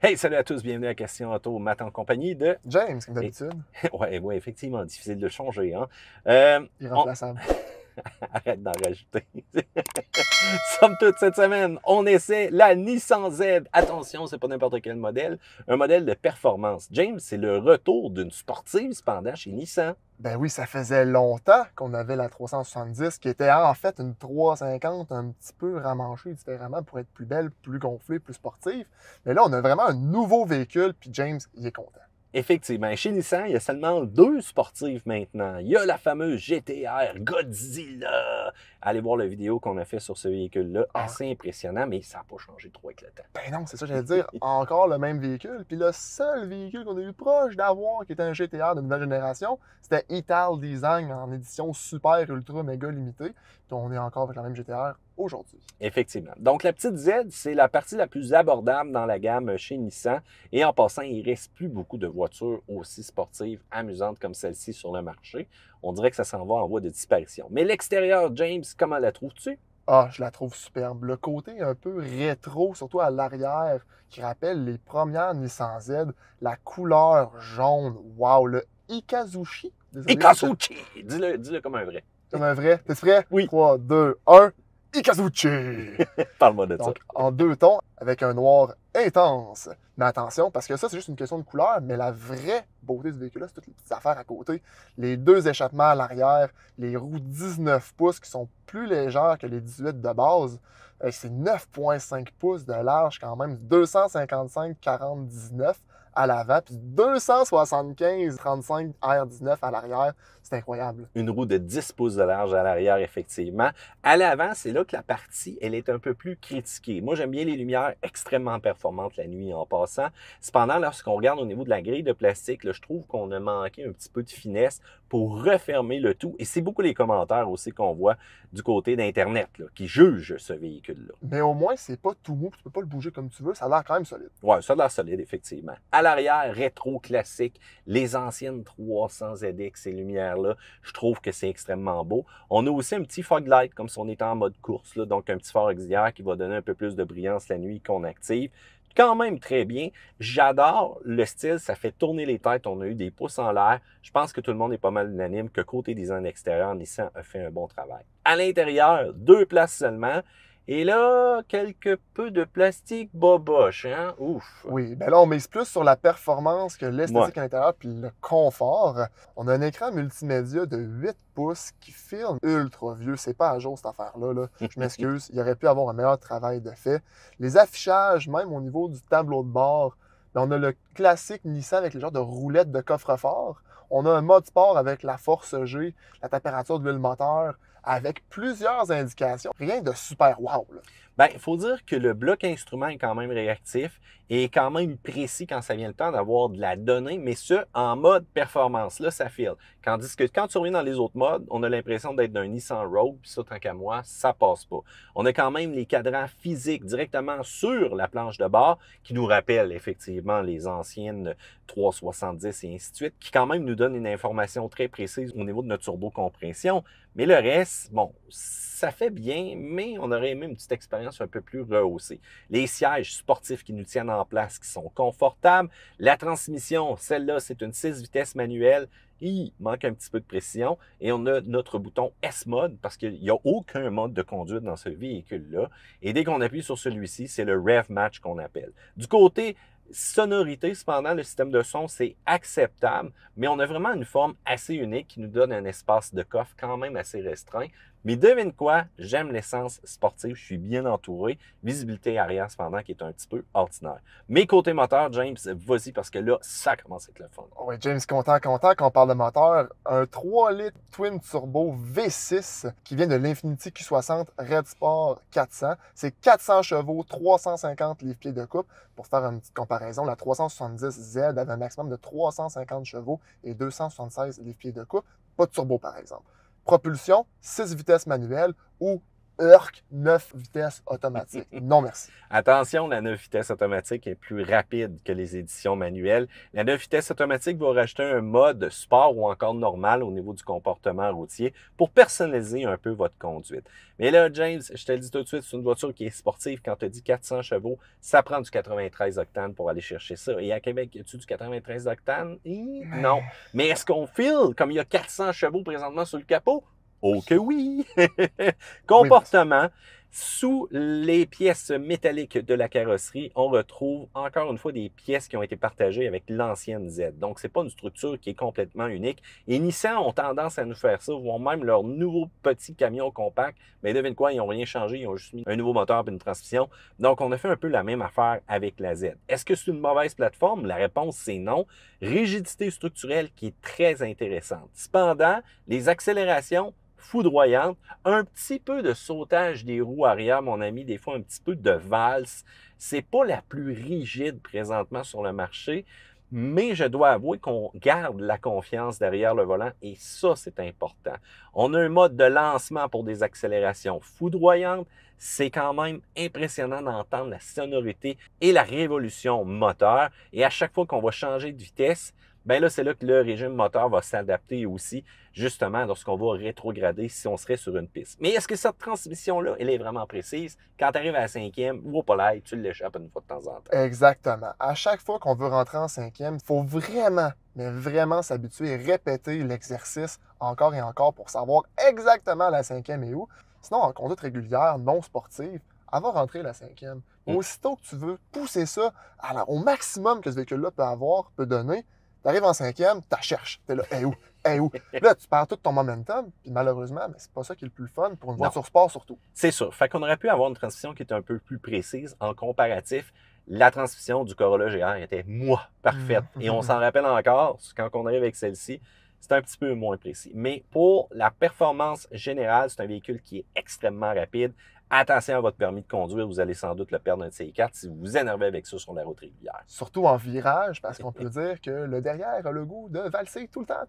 Hey, salut à tous, bienvenue à Question Auto, Matt en compagnie de... James, comme d'habitude. Ouais, effectivement, difficile de changer, hein. Irremplaçable. Arrête d'en rajouter. Somme toute, cette semaine, on essaie la Nissan Z. Attention, c'est pas n'importe quel modèle, un modèle de performance. James, c'est le retour d'une sportive cependant chez Nissan. Ben oui, ça faisait longtemps qu'on avait la 370, qui était en fait une 350 un petit peu ramanchée différemment pour être plus belle, plus gonflée, plus sportive. Mais là, on a vraiment un nouveau véhicule, puis James, il est content. Effectivement, chez Nissan, il y a seulement 2 sportives maintenant. Il y a la fameuse GT-R Godzilla. Allez voir la vidéo qu'on a fait sur ce véhicule-là. Assez impressionnant, mais ça n'a pas changé trop avec le temps. Ben non, c'est ça, j'allais dire. Encore le même véhicule. Puis le seul véhicule qu'on a eu proche d'avoir, qui était un GT-R de nouvelle génération, c'était Ital Design en édition super, ultra, méga limitée. Puis on est encore avec la même GT-R aujourd'hui. Effectivement. Donc, la petite Z, c'est la partie la plus abordable dans la gamme chez Nissan. Et en passant, il ne reste plus beaucoup de voitures aussi sportives, amusantes comme celle-ci sur le marché. On dirait que ça s'en va en voie de disparition. Mais l'extérieur, James, comment la trouves-tu? Ah, je la trouve superbe. Le côté un peu rétro, surtout à l'arrière, qui rappelle les premières Nissan Z, la couleur jaune, wow, le Ikazuchi. Désolé, Ikazuchi! Dis-le comme un vrai. Comme un vrai. T'es prêt? Oui. 3, 2, 1. Ikazuchi! Parle-moi de ça. Donc, en 2 tons, avec un noir intense. Mais attention, parce que ça, c'est juste une question de couleur, mais la vraie beauté du véhicule-là, c'est toutes les petites affaires à côté. Les 2 échappements à l'arrière, les roues 19 pouces qui sont plus légères que les 18 de base. C'est 9,5 pouces de large quand même, 255-40-19 à l'avant, puis 275-35 R19 à l'arrière. C'est incroyable. Une roue de 10 pouces de large à l'arrière, effectivement. À l'avant, c'est là que la partie, elle est un peu plus critiquée. Moi, j'aime bien les lumières extrêmement performantes la nuit en passant. Cependant, lorsqu'on regarde au niveau de la grille de plastique, là, je trouve qu'on a manqué un petit peu de finesse pour refermer le tout. Et c'est beaucoup les commentaires aussi qu'on voit du côté d'Internet là, qui jugent ce véhicule-là. Mais au moins, c'est pas tout mou, tu peux pas le bouger comme tu veux, ça a l'air quand même solide. Ouais, ça a l'air solide, effectivement. À l'arrière, rétro classique, les anciennes 300 ZX, ces lumières-là, je trouve que c'est extrêmement beau. On a aussi un petit fog light, comme si on était en mode course, là, donc un petit phare auxiliaire qui va donner un peu plus de brillance la nuit qu'on active. Quand même très bien. J'adore le style, ça fait tourner les têtes. On a eu des pouces en l'air. Je pense que tout le monde est pas mal unanime que côté design extérieur, Nissan a fait un bon travail. À l'intérieur, 2 places seulement. Et là, quelque peu de plastique boboche, hein? Ouf! Oui, ben là, on mise plus sur la performance que l'esthétique à l'intérieur puis le confort. On a un écran multimédia de 8 pouces qui filme ultra vieux. C'est pas à jour cette affaire-là. Là. Je m'excuse, il aurait pu avoir un meilleur travail de fait. Les affichages, même au niveau du tableau de bord, ben on a le classique Nissan avec les genres de roulettes de coffre-fort. On a un mode sport avec la force G, la température de l'huile moteur, avec plusieurs indications. Rien de super wow. Là. Ben, il faut dire que le bloc instrument est quand même réactif et est quand même précis quand ça vient le temps d'avoir de la donnée, mais ce, en mode performance. Là, ça file. Tandis que quand tu reviens dans les autres modes, on a l'impression d'être d'un Nissan Rogue, puis ça, tant qu'à moi, ça passe pas. On a quand même les cadrans physiques directement sur la planche de bord qui nous rappellent effectivement les anciennes 370 et ainsi de suite, qui quand même nous donnent une information très précise au niveau de notre turbocompression. Mais le reste, bon, ça fait bien, mais on aurait aimé une petite expérience un peu plus rehaussée. Les sièges sportifs qui nous tiennent en place, qui sont confortables. La transmission, celle-là, c'est une 6 vitesses manuelle. Il manque un petit peu de précision. Et on a notre bouton S-Mode parce qu'il n'y a aucun mode de conduite dans ce véhicule-là. Et dès qu'on appuie sur celui-ci, c'est le Rev Match qu'on appelle. Du côté sonorité, cependant, le système de son, c'est acceptable, mais on a vraiment une forme assez unique qui nous donne un espace de coffre quand même assez restreint. Mais devine quoi? J'aime l'essence sportive, je suis bien entouré. Visibilité arrière, cependant, qui est un petit peu ordinaire. Mais côté moteur, James, vas-y, parce que là, ça commence à être le fun. Oui, James, content quand on parle de moteur. Un 3 litres Twin Turbo V6 qui vient de l'Infiniti Q60 Red Sport 400. C'est 400 chevaux, 350 livres-pieds de coupe. Pour faire une petite comparaison, la 370Z avait un maximum de 350 chevaux et 276 livres-pieds de coupe. Pas de turbo, par exemple. Propulsion, 6 vitesses manuelles ou Urk, 9 vitesses automatiques. Non, merci. Attention, la 9 vitesses automatique est plus rapide que les éditions manuelles. La 9 vitesses automatique va rajouter un mode sport ou encore normal au niveau du comportement routier pour personnaliser un peu votre conduite. Mais là, James, je te le dis tout de suite, c'est une voiture qui est sportive. Quand tu as dit 400 chevaux, ça prend du 93 octane pour aller chercher ça. Et à Québec, as-tu du 93 octane? Non. Mais est-ce qu'on file comme il y a 400 chevaux présentement sur le capot? Oh que oui! Comportement. Sous les pièces métalliques de la carrosserie, on retrouve encore une fois des pièces qui ont été partagées avec l'ancienne Z. Donc, c'est pas une structure qui est complètement unique. Et Nissan ont tendance à nous faire ça, voire même leur nouveau petit camion compact. Mais devine quoi, ils n'ont rien changé, ils ont juste mis un nouveau moteur et une transmission. Donc, on a fait un peu la même affaire avec la Z. Est-ce que c'est une mauvaise plateforme? La réponse, c'est non. Rigidité structurelle qui est très intéressante. Cependant, les accélérations foudroyante, un petit peu de sautage des roues arrière, mon ami, des fois un petit peu de valse. C'est pas la plus rigide présentement sur le marché, mais je dois avouer qu'on garde la confiance derrière le volant et ça, c'est important. On a un mode de lancement pour des accélérations foudroyantes. C'est quand même impressionnant d'entendre la sonorité et la révolution moteur. Et à chaque fois qu'on va changer de vitesse, ben là, c'est là que le régime moteur va s'adapter aussi, justement, lorsqu'on va rétrograder si on serait sur une piste. Mais est-ce que cette transmission-là, elle est vraiment précise? Quand tu arrives à la cinquième, ou au polaire, tu l'échappes une fois de temps en temps. Exactement. À chaque fois qu'on veut rentrer en cinquième, il faut vraiment, mais vraiment s'habituer et répéter l'exercice encore et encore pour savoir exactement la cinquième est où. Sinon, en conduite régulière, non sportive, elle va rentrer la cinquième. Aussitôt que tu veux pousser ça au maximum que ce véhicule-là peut donner, tu arrives en cinquième, tu la cherches. Tu es là, où? Où? Là, tu perds tout ton momentum, puis malheureusement, c'est pas ça qui est le plus fun pour une voiture sport surtout. C'est sûr. Fait qu'on aurait pu avoir une transmission qui est un peu plus précise. En comparatif, la transmission du Corolla GR était, parfaite. Et on s'en rappelle encore, quand on arrive avec celle-ci, c'est un petit peu moins précis. Mais pour la performance générale, c'est un véhicule qui est extrêmement rapide. Attention à votre permis de conduire, vous allez sans doute le perdre un de ces quatre si vous vous énervez avec ça sur la route régulière. Surtout en virage, parce qu'on peut dire que le derrière a le goût de valser tout le temps.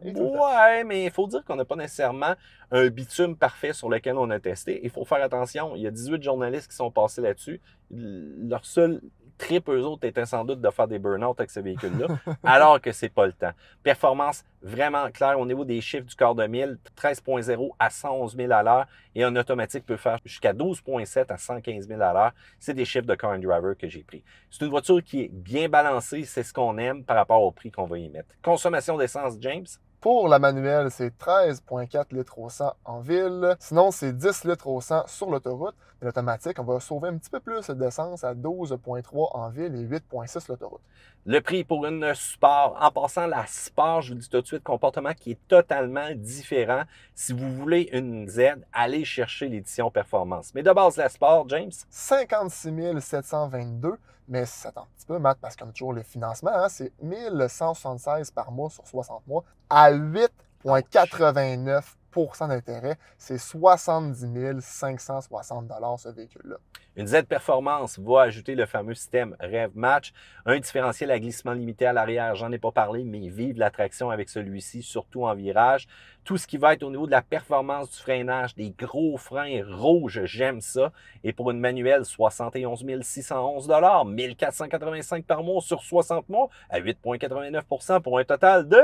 Ouais, mais il faut dire qu'on n'a pas nécessairement un bitume parfait sur lequel on a testé. Il faut faire attention, il y a 18 journalistes qui sont passés là-dessus. Leur seul trip, eux autres, était sans doute de faire des burn-out avec ce véhicule-là, alors que c'est pas le temps. Performance vraiment claire au niveau des chiffres du quart de mille, 13.0 à 111 000 à l'heure, et un automatique peut faire jusqu'à 12.7 à 115 000 à l'heure. C'est des chiffres de Car and Driver que j'ai pris. C'est une voiture qui est bien balancée, c'est ce qu'on aime par rapport au prix qu'on va y mettre. Consommation d'essence, James? Pour la manuelle, c'est 13,4 litres au 100 en ville. Sinon, c'est 10 litres au 100 sur l'autoroute. L'automatique, on va sauver un petit peu plus d'essence à 12,3 en ville et 8,6 l'autoroute. Le prix pour une Sport, en passant la Sport, je vous dis tout de suite, comportement qui est totalement différent. Si vous voulez une Z, allez chercher l'édition Performance. Mais de base, la Sport, James? 56 722, mais ça attend un petit peu, Matt, parce qu'on a toujours le financement. Hein, c'est 1176 par mois sur 60 mois à 8,89 % d'intérêt. C'est 70 560 $ ce véhicule-là. Une Z Performance va ajouter le fameux système Rev Match, un différentiel à glissement limité à l'arrière. J'en ai pas parlé, mais vive la traction avec celui-ci, surtout en virage. Tout ce qui va être au niveau de la performance du freinage, des gros freins rouges, j'aime ça. Et pour une manuelle, 71 611 $, 1485 par mois sur 60 mois, à 8,89 % pour un total de...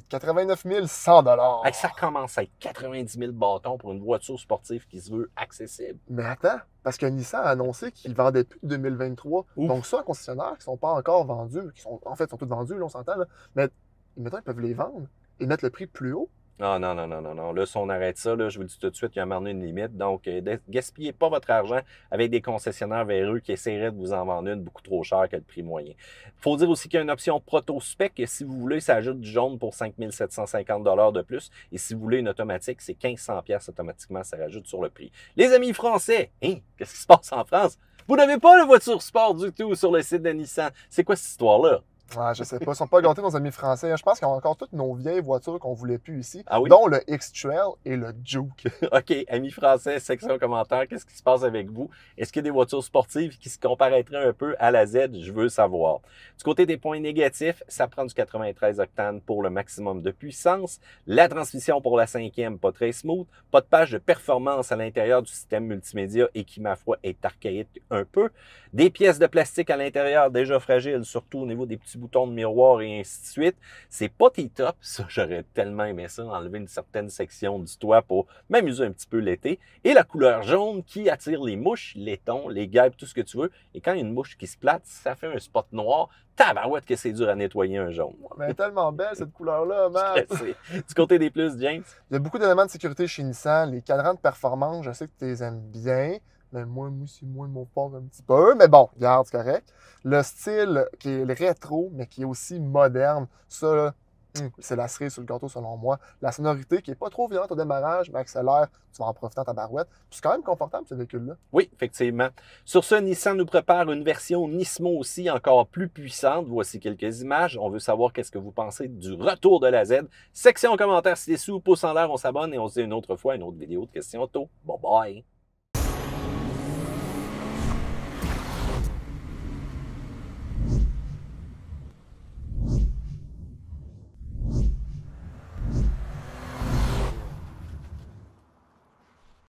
89 100 $. Ça commence à être 90 000 bâtons pour une voiture sportive qui se veut accessible. Mais attends, parce que Nissan a annoncé qu'ils ne vendaient plus de 2023. Ouf. Donc ça, concessionnaires qui ne sont pas encore vendus, sont tous vendus, là, on s'entend, là, mais mettons, ils peuvent les vendre et mettre le prix plus haut. Non. Là, si on arrête ça, là, je vous le dis tout de suite, il y a un moment donné une limite. Donc, gaspillez pas votre argent avec des concessionnaires véreux qui essaieraient de vous en vendre une beaucoup trop cher que le prix moyen. Il faut dire aussi qu'il y a une option proto-spec. Si vous voulez, ça ajoute du jaune pour 5 750 $ de plus. Et si vous voulez une automatique, c'est 1500 $ automatiquement, ça rajoute sur le prix. Les amis français, qu'est-ce qui se passe en France? Vous n'avez pas de voiture sport du tout sur le site de Nissan. C'est quoi cette histoire-là? Ouais, je sais pas. Ils sont pas gâtés, nos amis français. Je pense qu'ils ont encore toutes nos vieilles voitures qu'on voulait plus ici, Ah oui? dont le X-Trail et le Juke. OK, amis français, section commentaires, qu'est-ce qui se passe avec vous? Est-ce qu'il y a des voitures sportives qui se comparaîtraient un peu à la Z? Je veux savoir. Du côté des points négatifs, ça prend du 93 octanes pour le maximum de puissance. La transmission pour la 5e, pas très smooth. Pas de page de performance à l'intérieur du système multimédia et qui, ma foi, est archaïque un peu. Des pièces de plastique à l'intérieur déjà fragiles, surtout au niveau des petits boutons de miroir et ainsi de suite. C'est pas tes top, ça, j'aurais tellement aimé ça, enlever une certaine section du toit pour m'amuser un petit peu l'été. Et la couleur jaune qui attire les mouches, les thons, les guêpes, tout ce que tu veux. Et quand il y a une mouche qui se plate, ça fait un spot noir. Tabarouette que c'est dur à nettoyer un jaune. Mais elle est tellement belle, cette couleur-là, man! Du côté des plus, James? Il y a beaucoup d'éléments de sécurité chez Nissan. Les cadrans de performance, je sais que tu les aimes bien. Mais moi, c'est moins de mon part un petit peu. Mais bon, regarde, c'est correct. Le style qui est le rétro, mais qui est aussi moderne, ça, là, c'est la cerise sur le gâteau selon moi. La sonorité qui est pas trop violente au démarrage, mais accélère, tu vas en profiter en tabarouette. Puis c'est quand même confortable, ce véhicule-là. Oui, effectivement. Sur ce, Nissan nous prépare une version Nismo aussi encore plus puissante. Voici quelques images. On veut savoir qu'est-ce que vous pensez du retour de la Z. Section commentaires ci-dessous, pouce en l'air, on s'abonne et on se dit une autre fois une autre vidéo de questions auto. Bye bye!